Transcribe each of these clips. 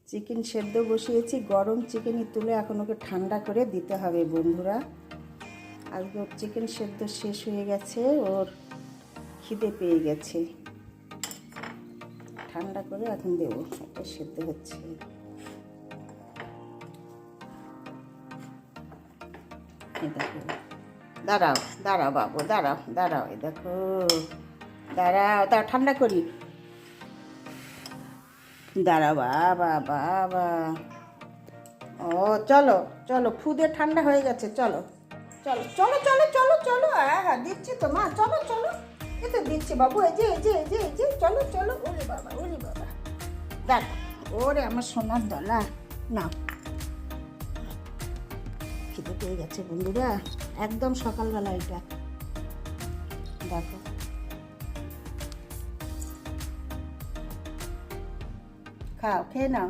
Chicken সেদ্ধ বসিয়েছি, গরম চিকেনই তুলে এখন ওকে ঠান্ডা করে দিতে হবে বন্ধুরা। আজকে ওর চিকেন সেদ্ধ শেষ হয়ে গেছে, ওর খিদে পেয়ে গেছে, ঠান্ডা করে এখন দেবো। এটা সেদ্ধ হচ্ছে। দেখো, দাঁড়াও দাঁড়াও বাবু, দাঁড়াও দাঁড়াও, এই দেখো, দাঁড়াও দাঁড়াও, ঠান্ডা করি, দাঁড়াও বাবা বাবা। ও চলো চলো, ফুদে ঠান্ডা হয়ে গেছে, চলো চলো চলো চলো চলো চলো, হ্যাঁ হ্যাঁ দিচ্ছি তো মা, চলো চলো, এই তো দিচ্ছি বাবু, এই যে এই যে এই যে এই যে, চলো চলো। ওরে বাবা ওরে বাবা, দেখ, ওরে আমার সোনার দলা, না খিদে পেয়ে গেছে বন্ধুরা, একদম সকালবেলা এটা, দেখো। খাও, খেয়ে নাও।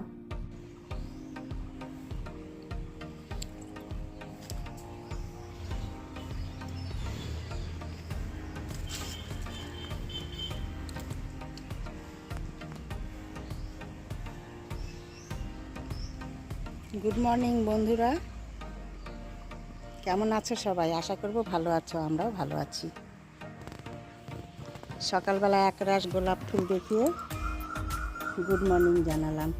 গুড মর্নিং বন্ধুরা, কেমন আছো সবাই? আশা করব ভালো আছো, আমরাও ভালো আছি। সকালবেলা একরাশ গোলাপ ফুল দেখিয়ে গুড মর্নিং জানালাম।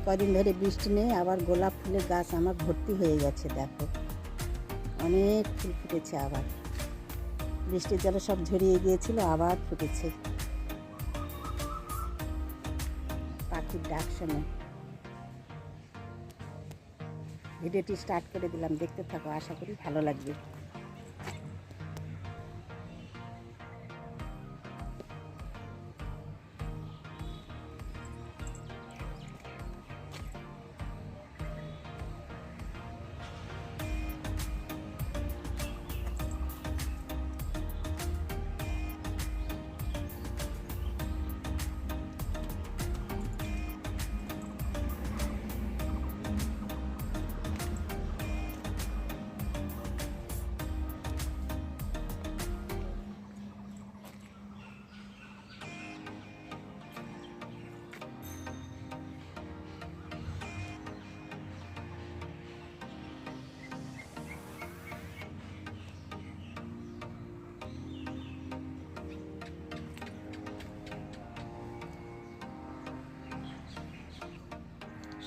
কদিন ধরে বৃষ্টি নেই, আবার গোলাপ ফুলের গাছ আমার ভর্তি হয়ে গেছে, দেখো অনেক ফুল ফুটেছে, আবার বৃষ্টির জলে সব ঝরিয়ে গিয়েছিল, আবার ফুটেছে। পাখির ডাক শুনে ভিডিওটি স্টার্ট করে দিলাম, দেখতে থাকো, আশা করি ভালো লাগবে।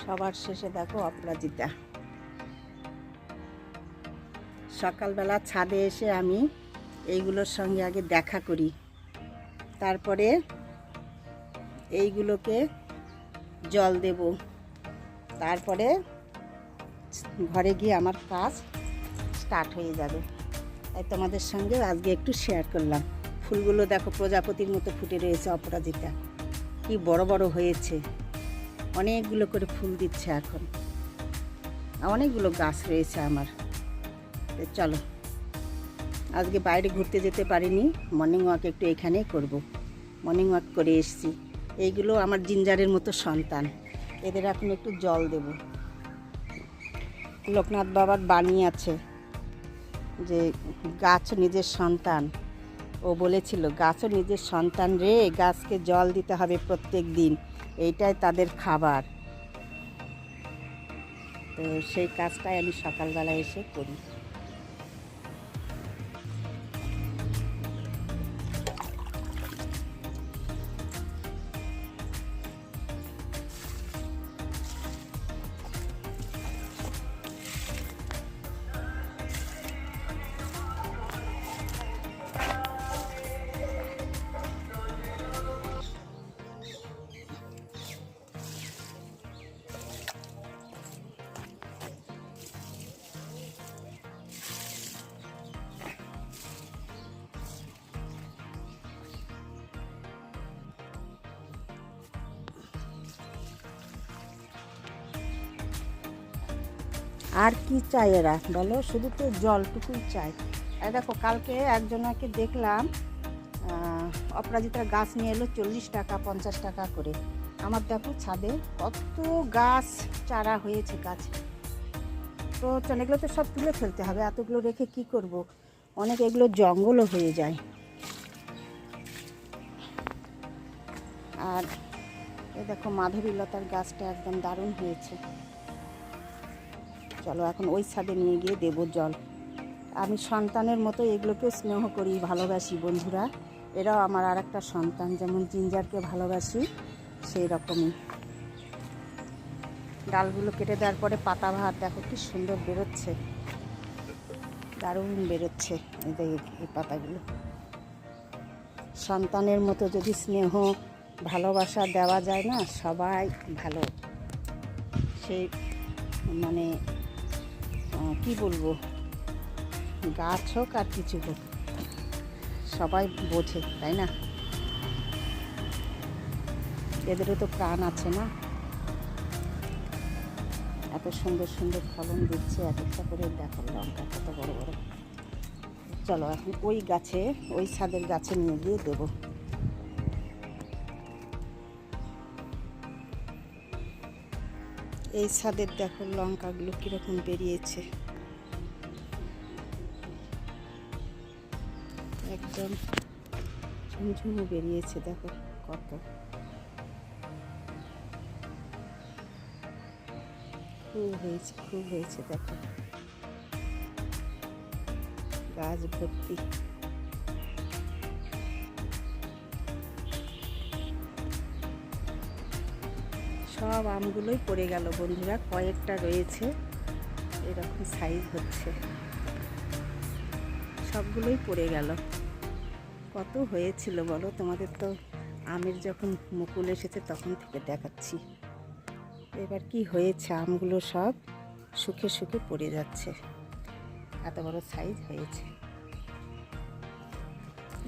সবার শেষে দেখো অপরাজিতা। সকালবেলা ছাদে এসে আমি এইগুলোর সঙ্গে আগে দেখা করি, তারপরে এইগুলোকে জল দেব, তারপরে ঘরে গিয়ে আমার কাজ স্টার্ট হয়ে যাবে। তাই তোমাদের সঙ্গে আজকে একটু শেয়ার করলাম। ফুলগুলো দেখো প্রজাপতির মতো ফুটে রয়েছে, অপরাজিতা কি বড় বড় হয়েছে, অনেকগুলো করে ফুল দিচ্ছে এখন, অনেকগুলো গাছ রয়েছে আমার। চলো, আজকে বাইরে ঘুরতে যেতে পারিনি, মর্নিং ওয়াক একটু এখানেই করব। মর্নিং ওয়াক করে এসেছি। এইগুলো আমার জিঞ্জারের মতো সন্তান, এদের এখন একটু জল দেব। লোকনাথ বাবার বাণী আছে যে গাছ নিজের সন্তান, ও বলেছিল গাছও নিজের সন্তান রে, গাছকে জল দিতে হবে প্রত্যেক দিন, এইটাই তাদের খাবার। তো সেই কাজটাই আমি সকালবেলা এসে করি। আর কি চাই এরা বলো, শুধু তো জলটুকুই চাই। আর দেখো, কালকে একজনকে দেখলাম অপরাজিতার গাছ নিয়ে এলো 40 টাকা 50 টাকা করে। আমার দেখো ছাদে কত গাছ চারা হয়েছে গাছে, তো এগুলো তো সব তুলে ফেলতে হবে, এতগুলো রেখে কি করব, অনেক এগুলো জঙ্গলও হয়ে যায়। আর এই দেখো মাধবীলতার গাছটা একদম দারুণ হয়েছে। চলো এখন ওই ছাদে নিয়ে গিয়ে দেবো জল। আমি সন্তানের মতো এগুলোকেও স্নেহ করি, ভালোবাসি বন্ধুরা। এরাও আমার আর একটা সন্তান, যেমন জিঞ্জারকে ভালোবাসি সেই রকমই। ডালগুলো কেটে দেওয়ার পরে পাতা ভাত দেখো কি সুন্দর বেরোচ্ছে, দারুণ বেরোচ্ছে। এই পাতাগুলো সন্তানের মতো যদি স্নেহ ভালোবাসা দেওয়া যায় না, সবাই ভালো। সেই মানে কি বলবো, গাছ হোক আর কিছু হোক, সবাই বোঝে, তাই না? এদেরও তো প্রাণ আছে না। এত সুন্দর সুন্দর ফলন দিচ্ছে, এক একটা করে দেখো লঙ্কা কত বড় বড়। চলো এখন ওই গাছে, ওই ছাদের গাছে নিয়ে গিয়ে দেবো। এই ছাদের দেখো লঙ্কাগুলো কীরকম বেরিয়েছে, একদম ঝুমঝুমে বেরিয়েছে। দেখো কত খুব হয়েছে, খুব হয়েছে। দেখো গাছ ভর্তি। সব আমগুলোই পড়ে গেল বন্ধুরা, কয়েকটা রয়েছে, এরকম সাইজ হচ্ছে, সবগুলোই পড়ে গেল। কত হয়েছিল বলো, তোমাদের তো আমের যখন মুকুল এসেছে তখন থেকে দেখাচ্ছি। এবার কি হয়েছে, আমগুলো সব শুকে শুকে পড়ে যাচ্ছে, এত বড় সাইজ হয়েছে।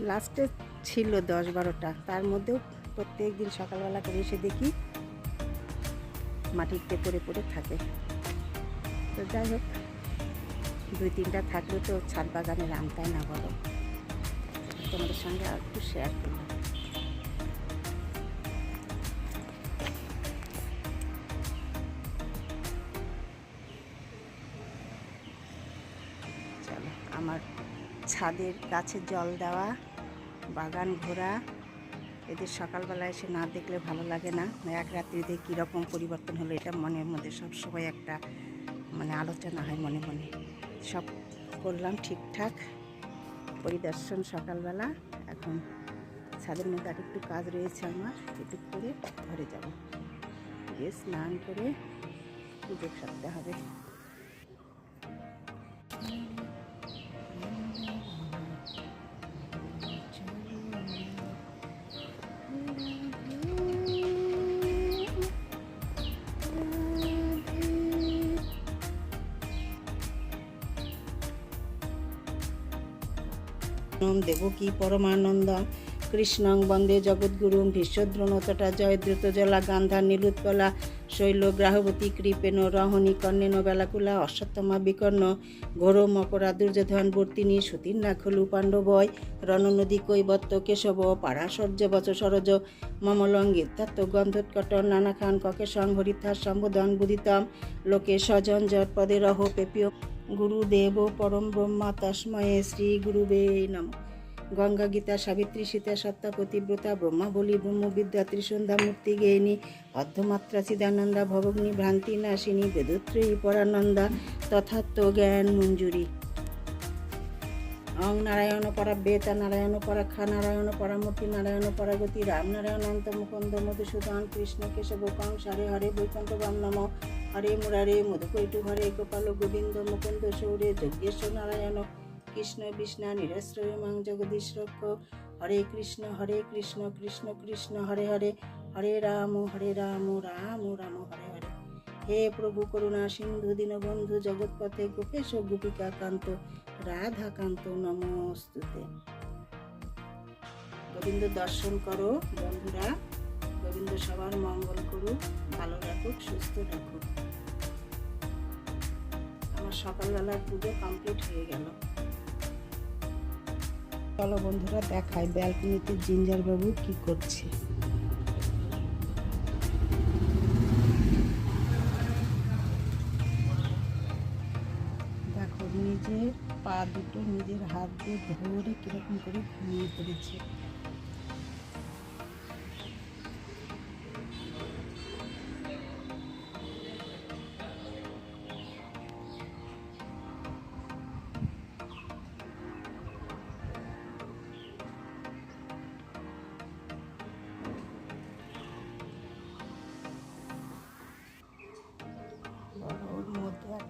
লাস্টে ছিল 10-12টা, তার মধ্যেও প্রত্যেক দিন সকালবেলা করে এসে দেখি মাটিতে পড়ে পড়ে থাকে। তো যাই হোক, 2-3টা থাকলে তো ছাদ বাগানের আম, তাই না বলো? তোমাদের সঙ্গে আর একটু শেয়ার করলাম। চলো, আমার ছাদের গাছে জল দেওয়া, বাগান ঘোরা, এদের সকালবেলা এসে না দেখলে ভালো লাগে না। এক রাত্রিতে কীরকম পরিবর্তন হলো, এটা মনের মধ্যে সবসময় একটা আলোচনা হয় মনে মনে। সব করলাম ঠিকঠাক পরিদর্শন সকালবেলা। এখন ছাদের মধ্যে আর একটু কাজ রয়েছে আমার, একটু করে ঘরে যাব, গিয়ে স্নান করে পুজো সারতে হবে। দেবকী পরমানন্দম কৃষ্ণং বন্দে জগদ্গুরুং ভীষ্মদ্রোণতটা জয়দ্রুত জলা গান্ধা নীলুৎপলা শৈল গ্রাহবতী কৃপেণ রহণী কর্ণেন বেলাকুলা অশ্বত্থমা বিকর্ণ ঘোর মকরা দুর্যোধন বর্তিনী সুতীর্ণা খলু পাণ্ডবয় রণনদী কৈবত্য কেশব পারাশর্য বচ সরজ মমলঙ্গিত্যাত্ম গন্ধোৎকট নানাখান ককে সংহরিতা সম্বোধন বুদিতম লোকে স্বজন জটপদে রহ পেপিয় গুরুদেব পরম ব্রহ্মা তস্ময়ে শ্রী গুরুবে নমঃ। গঙ্গা গীতা সাবিত্রী সীতা সত্তা পতিব্রতা ব্রহ্মাবলী ব্রহ্মবিদ্যা ত্রিসন্ধ্যা মূর্তি গেয়িনী অর্ধমাত্রা চিদানন্দা ভবগ্নি ভ্রান্তি নাশিনী বেদত্রয়ী পরানন্দা তথাত্ম জ্ঞান মঞ্জুরি। অং নারায়ণ পরা বেতা নারায়ণ পরাক্ষা নারায়ণ পরামূর্তি নারায়ণ পরাগতি রাম নারায়ণ অন্ত মুকুন্দ মধুসূদন কৃষ্ণ কেশব কংস হরে হরে বৈকুণ্ঠ বাম নম হরে মুরারে মধুকৈটু হরে গোপাল গোবিন্দ মুকুন্দ সৌরে যজ্ঞেশ্বর নারায়ণ কৃষ্ণ বিষ্ণা নিরাশ্রয় মাং জগদীশ রক্ষ হরে কৃষ্ণ কৃষ্ণ কৃষ্ণ হরে হরে হরে রাম রাম রাম হরে হরে। হে প্রভু করুণা সিন্ধু দীনবন্ধু জগৎপথে গোপেশ গোপিকা কান্ত রাধা কান্ত নমস্তুতে। গোবিন্দ দর্শন করো বন্ধুরা, গোবিন্দ সবার মঙ্গল করুক, ভালো রাখুক, সুস্থ রাখুক। আমার সকালবেলার পুজো কমপ্লিট হয়ে গেল। চলো বন্ধুরা দেখাই ব্যালকনিতে জিঞ্জার বাবু কি করছে। দেখো নিজের পা দুটো নিজের হাত দিয়ে ধরে কিরকম করে ঘুমিয়ে পড়েছে।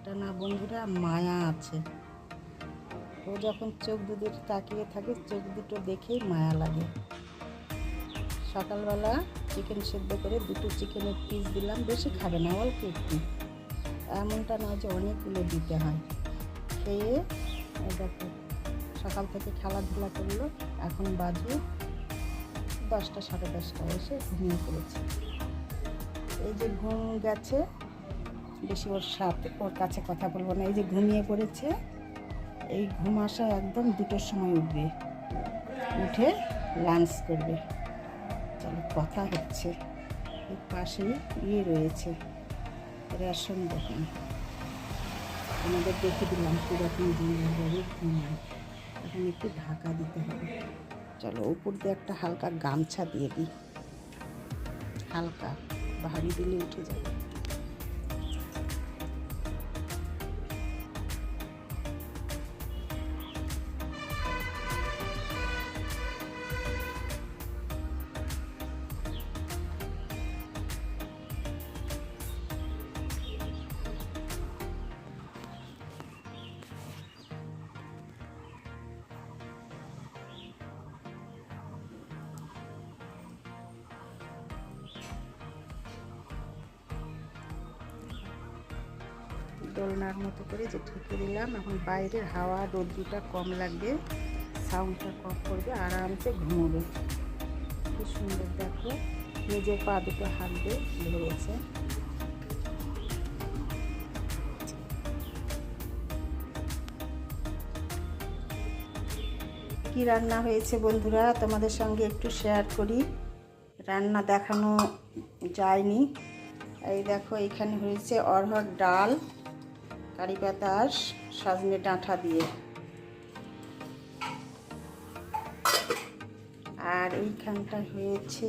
একটা না বন্ধুরা মায়া আছে। ও যখন চোখ দুটো তাকিয়ে থাকে, চোখ দুটো দেখেই মায়া লাগে। সকালবেলা চিকেন সেদ্ধ করে 2টো চিকেনের পিস দিলাম, বেশি খাবে না, অল্প একটু, এমনটা নয় যে অনেকগুলো দিতে হয়। খেয়ে দেখো সকাল থেকে খেলাধুলা করলো, এখন বাজে 10টা 10:30, এসে ঘুমিয়ে পড়েছে। এই যে ঘুম গেছে, বেশি ওর কাছে কথা বলবো না। এই যে ঘুমিয়ে পড়েছে, এই ঘুম আসা একদম 2টোর সময় উঠবে, উঠে লাঞ্চ করবে। চলো কথা হচ্ছে। এর পাশেই রয়েছে রেশন দোকান, আমাদের দেখে দিলাম কীরকম দিনভাবে ঘুমায়। এখন একটু ঢাকা দিতে হবে। চলো উপর দিয়ে একটা হালকা গামছা দিয়ে দিই, হালকা, ভারী দিলে উঠে যাবে। দোলনার মতো করে যে ঢেকে দিলাম। এখন বাইরের হাওয়া রোদ্রুটা কম লাগবে, সাউন্ডটা কম করবে, আরামসে ঘুমোবে। কি সুন্দর দেখো, নিজের পা দুটো হাঁটবে ধরেছে। কি রান্না হয়েছে বন্ধুরা তোমাদের সঙ্গে একটু শেয়ার করি। রান্না দেখানো যায়নি। এই দেখো এখানে হয়েছে অরহর ডাল, কারি পাতা আর সজনে ডাঁটা দিয়ে, আর এইখানটা হয়েছে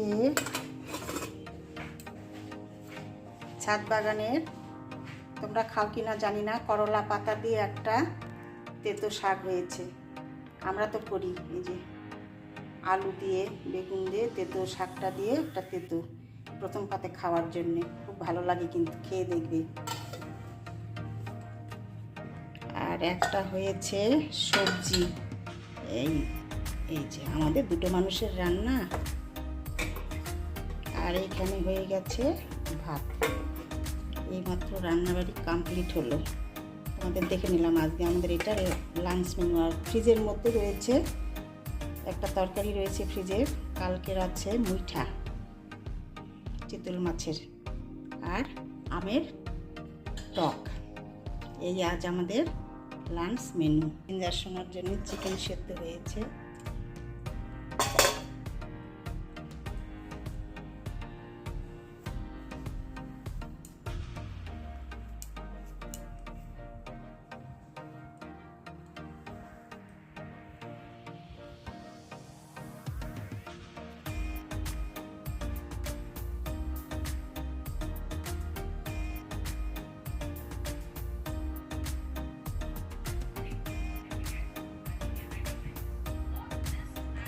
ছাদ বাগানের, তোমরা খাও কিনা জানি না, করলা পাতা দিয়ে একটা তেতো শাক হয়েছে। আমরা তো করি, এই যে আলু দিয়ে বেগুন দিয়ে তেতো শাকটা দিয়ে একটা তেতো, প্রথম পাতে খাওয়ার জন্যে খুব ভালো লাগে, কিন্তু খেয়ে দেখবে। আর একটা হয়েছে সবজি, এই এই যে আমাদের 2টো মানুষের রান্না। আর এইখানে হয়ে গেছে ভাত। এইমাত্র রান্নাবাড়ি কমপ্লিট হলো, তোমাদের দেখে নিলাম। আজকে আমাদের এটা লাঞ্চ মেনু। আর ফ্রিজের মধ্যে রয়েছে একটা তরকারি রয়েছে ফ্রিজে, কালকের আছে মুইঠা চিতল মাছের, আর আমের টক। এই আজ আমাদের লাঞ্চ মেনু। ইঞ্জেকশনের জন্য চিকেন সেদ্ধ হয়েছে।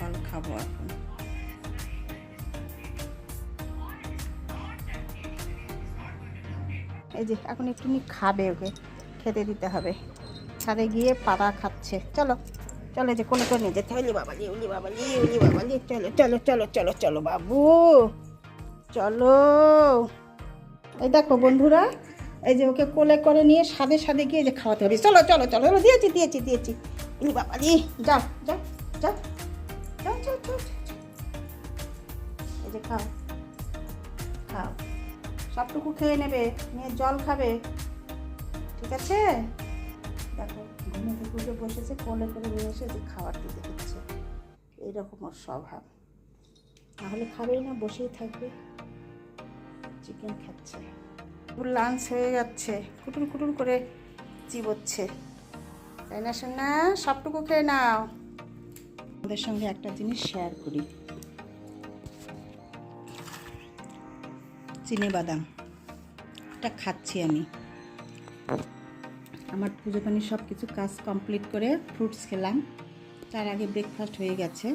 ফল খাবো এখন। এই যে এখন একটুখানি খাবে, ওকে খেতে দিতে হবে। ছাদে গিয়ে পাতা খাচ্ছে। চলো চলো, যে কোলে করে নিয়ে যেতে, উলি বাবালি উলি বাবালি উলি বাবালি, চলো চলো চলো চলো চলো বাবু চলো। এই দেখো বন্ধুরা, এই যে ওকে কোলে করে নিয়ে সাদে সাদে গিয়ে যে খাওয়াতে হবে। চলো চলো চলো, দিয়েছি দিয়েছি দিয়েছি, উলি বাবালি, যাও যাও যাও যাও যাও যাও। এই যে খাও খাও, সবটুকু খেয়ে নেবে, নিয়ে জল খাবে, ঠিক আছে? দেখো ঘুমে থেকে উঠে বসেছে, কোলে করে নিয়ে এসে যে খাবার দিতে হচ্ছে। এইরকম ওর স্বভাব, নাহলে খাবেই না, বসেই থাকবে। চিকেন খাচ্ছে। লাঞ্চ হয়ে যাচ্ছে, কুটুর কুটুর করে চিবোচ্ছে, তাই না সোনা? সবটুকু খেয়ে নাও। আমাদের সঙ্গে একটা জিনিস শেয়ার করি, চিনে বাদাম, এটা খাচ্ছি আমি। আমার পুজো পানি সব কিছু কাজ কমপ্লিট করে ফ্রুটস খেলাম, তার আগে ব্রেকফাস্ট হয়ে গেছে।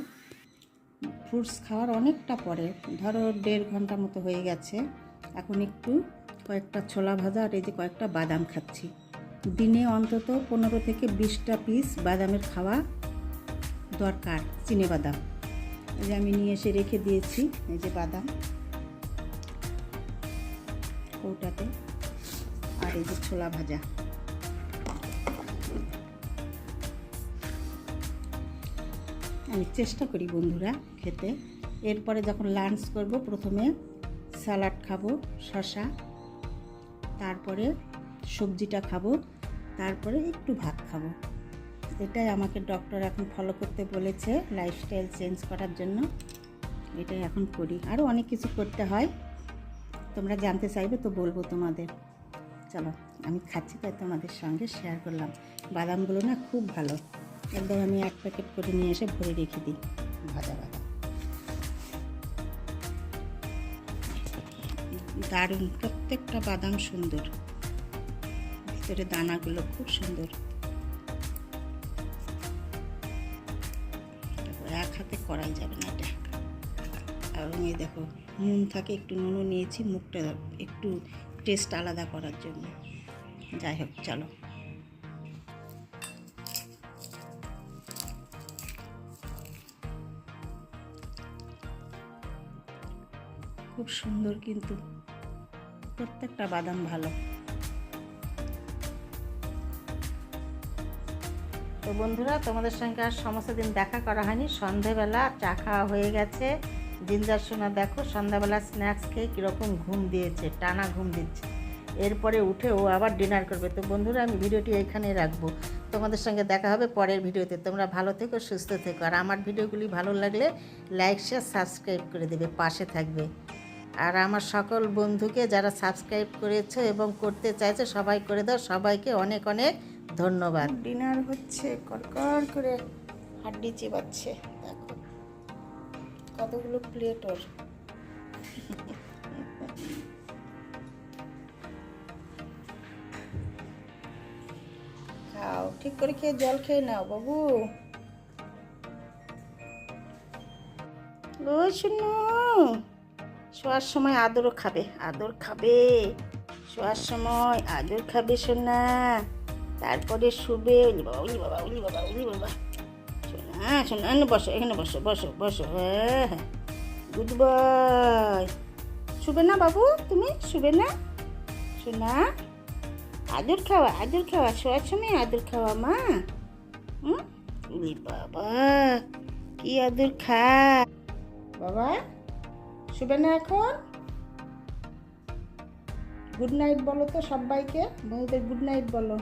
ফ্রুটস খাওয়ার অনেকটা পরে, ধরো 1.5 ঘন্টা মতো হয়ে গেছে। এখন একটু কয়েকটা ছোলা ভাজা আর এই যে কয়েকটা বাদাম খাচ্ছি। দিনে অন্তত 15 থেকে 20টা পিস বাদামের খাওয়া দরকার, চিনে বাদাম। এই যে আমি নিয়ে এসে রেখে দিয়েছি, এই যে বাদাম কৌটাতে, আর এই যে ছোলা ভাজা। আমি চেষ্টা করি বন্ধুরা খেতে। এরপরে যখন লাঞ্চ করব, প্রথমে স্যালাড খাবো, শসা, তারপরে সবজিটা খাবো, তারপরে একটু ভাত খাবো। এটাই আমাকে ডক্টর এখন ফলো করতে বলেছে, লাইফস্টাইল চেঞ্জ করার জন্য। এটাই এখন করি। আরও অনেক কিছু করতে হয়, তোমরা জানতে চাইবে তো বলবো তোমাদের। চলো, আমি খাচ্ছি তাই তোমাদের সঙ্গে শেয়ার করলাম। বাদামগুলো না খুব ভালো, একদম আমি 1 প্যাকেট করে নিয়ে এসে ভরে রেখে দিই ভাজা বাদাম। দারুণ, প্রত্যেকটা বাদাম সুন্দর, ভিতরে দানাগুলো খুব সুন্দর। দেখো, এক হাতে করাই যাবে না এটা। আর এই দেখো, নুন থাকে, একটু নুনও নিয়েছি, মুখটা একটু টেস্ট আলাদা করার জন্য। যাই হোক, চলো। খুব সুন্দর, কিন্তু প্রত্যেকটা বাদাম ভালো। তো বন্ধুরা, তোমাদের সঙ্গে আর সমস্ত দিন দেখা করা হয়নি। সন্ধেবেলা চা খাওয়া হয়ে গেছে। জিঞ্জার সোনা দেখো সন্ধ্যাবেলা স্ন্যাক্স খেয়ে কীরকম ঘুম দিয়েছে, টানা ঘুম দিচ্ছে। এরপরে উঠে ও আবার ডিনার করবে। তো বন্ধুরা, আমি ভিডিওটি এখানেই রাখবো। তোমাদের সঙ্গে দেখা হবে পরের ভিডিওতে। তোমরা ভালো থেকো, সুস্থ থেকো। আর আমার ভিডিওগুলি ভালো লাগলে লাইক, শেয়ার, সাবস্ক্রাইব করে দেবে, পাশে থাকবে। আর আমার সকল বন্ধুকে যারা সাবস্ক্রাইব করেছে এবং করতে চাইছে, সবাই করে দাও। সবাইকে অনেক অনেক ধন্যবাদ। ডিনার হচ্ছে, কড়কড় করে হাড্ডি চেবাচ্ছে। দেখো কতগুলো প্লেট ওর। খাও, ঠিক করে খেয়ে জল খেয়ে নাও বাবু। ও শুনো, শোয়ার সময় আদরও খাবে, আদর খাবে, শোয়ার সময় আদর খাবে সোনা। তারপরে শুবে। উলি বাবা, উলি বাবা, উলি বাবা, উলি বাবা। সোনা সোনা, বসো এখানে, বসো বসো বসো। হ্যাঁ হ্যাঁ, গুড বয়। শুবে না বাবু, তুমি শুবে না সোনা? আদর খাওয়া, আদর খাওয়া, শোয়ার সময় আদর খাওয়া মা। উলি বাবা, কি আদর খা বাবা। শুবে না এখন? গুড নাইট বলো তো সবাইকে, বন্ধুদের গুড নাইট বলো।